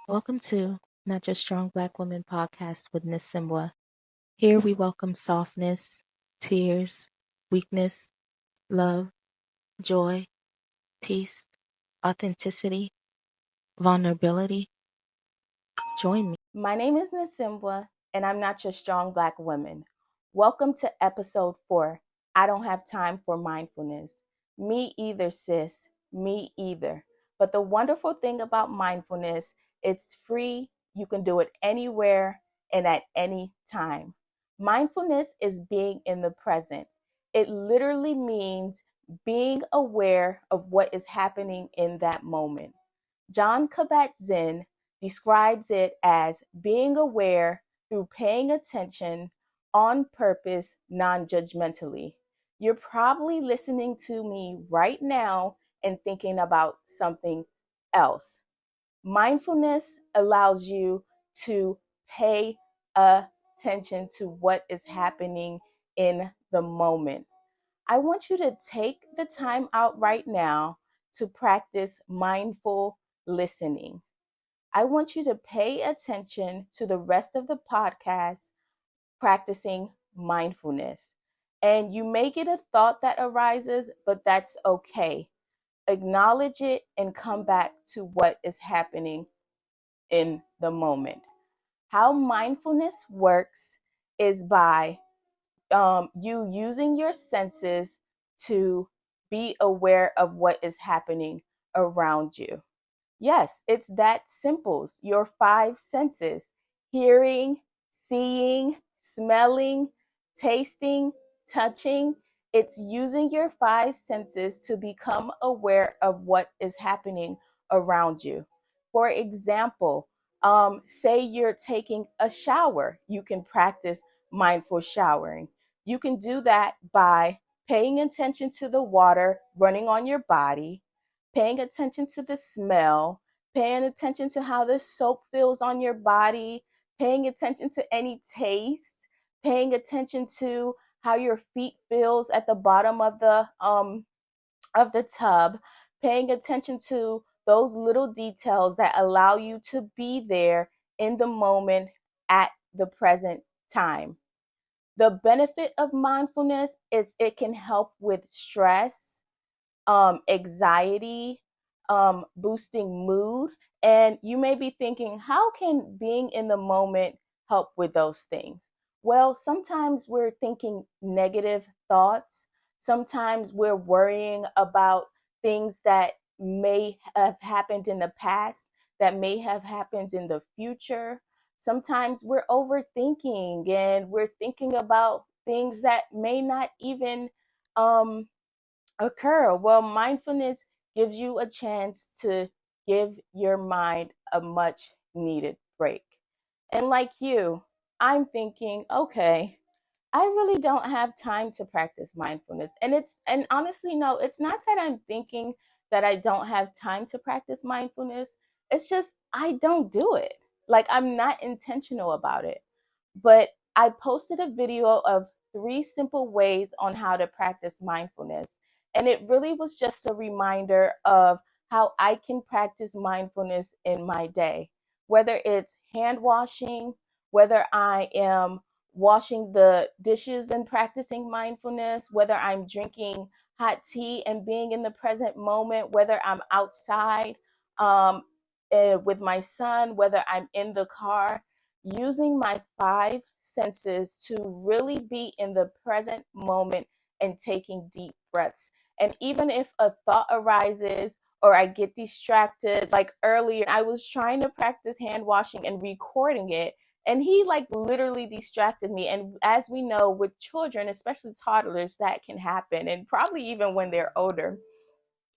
Welcome to Not Just Strong Black Women podcast with Nisimbwa. Here we welcome softness, tears, weakness, love, joy, peace, authenticity, vulnerability. Join me. My name is Nisimbwa, and I'm not your strong Black woman. Welcome to episode 4. I don't have time for mindfulness. Me either, sis. Me either. But the wonderful thing about mindfulness, it's free. You can do it anywhere and at any time. Mindfulness is being in the present. It literally means being aware of what is happening in that moment. John Kabat-Zinn describes it as being aware through paying attention on purpose, non-judgmentally. You're probably listening to me right now and thinking about something else. Mindfulness allows you to pay attention to what is happening in the moment. I want you to take the time out right now to practice mindful listening. I want you to pay attention to the rest of the podcast, practicing mindfulness. And you may get a thought that arises, but that's okay. Acknowledge it and come back to what is happening in the moment. How mindfulness works is by you using your senses to be aware of what is happening around you. Yes, it's that simple. Your 5 senses: hearing, seeing, smelling, tasting, touching. It's using your 5 senses to become aware of what is happening around you. For example, say you're taking a shower. You can practice mindful showering. You can do that by paying attention to the water running on your body, paying attention to the smell, paying attention to how the soap feels on your body, paying attention to any taste, paying attention to how your feet feels at the bottom of the tub, paying attention to those little details that allow you to be there in the moment at the present time. The benefit of mindfulness is it can help with stress, anxiety, boosting mood. And you may be thinking, how can being in the moment help with those things? Well, sometimes we're thinking negative thoughts. Sometimes we're worrying about things that may have happened in the past, that may have happened in the future. Sometimes we're overthinking and we're thinking about things that may not even um, occur. Well, mindfulness gives you a chance to give your mind a much needed break. And like you, I'm thinking, okay, I really don't have time to practice mindfulness. And honestly, no, it's not that I'm thinking that I don't have time to practice mindfulness. It's just I don't do it. Like I'm not intentional about it. But I posted a video of 3 simple ways on how to practice mindfulness. And it really was just a reminder of how I can practice mindfulness in my day, whether it's hand washing, whether I am washing the dishes and practicing mindfulness, whether I'm drinking hot tea and being in the present moment, whether I'm outside with my son, whether I'm in the car, using my 5 senses to really be in the present moment and taking deep breaths. And even if a thought arises or I get distracted, like earlier, I was trying to practice hand washing and recording it, and he like literally distracted me. And as we know, with children, especially toddlers, that can happen, and probably even when they're older.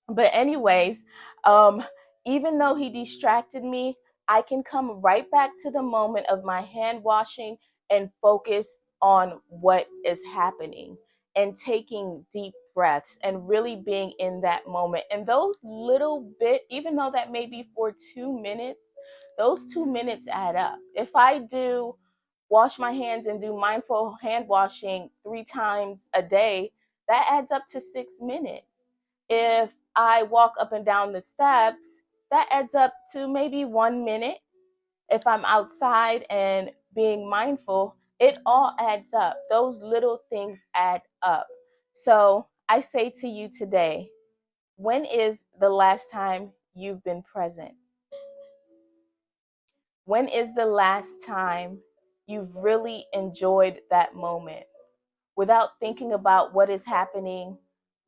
But anyways, um, even though he distracted me, I can come right back to the moment of my hand washing and focus on what is happening and taking deep breaths and really being in that moment. And those little bit, even though that may be for 2 minutes, those 2 minutes add up. If I do wash my hands and do mindful hand washing 3 times a day, that adds up to 6 minutes. If I walk up and down the steps, that adds up to maybe 1 minute. if I'm outside and being mindful, it all adds up. Those little things add up. So I say to you today, when is the last time you've been present? When is the last time you've really enjoyed that moment without thinking about what is happening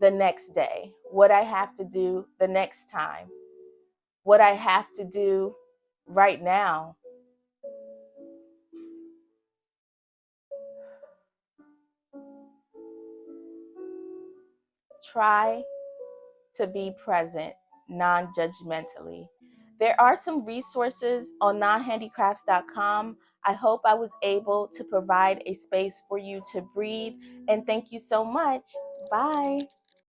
the next day, what I have to do the next time, what I have to do right now? Try to be present non judgmentally. There are some resources on nonhandicrafts.com. I hope I was able to provide a space for you to breathe. And thank you so much. Bye.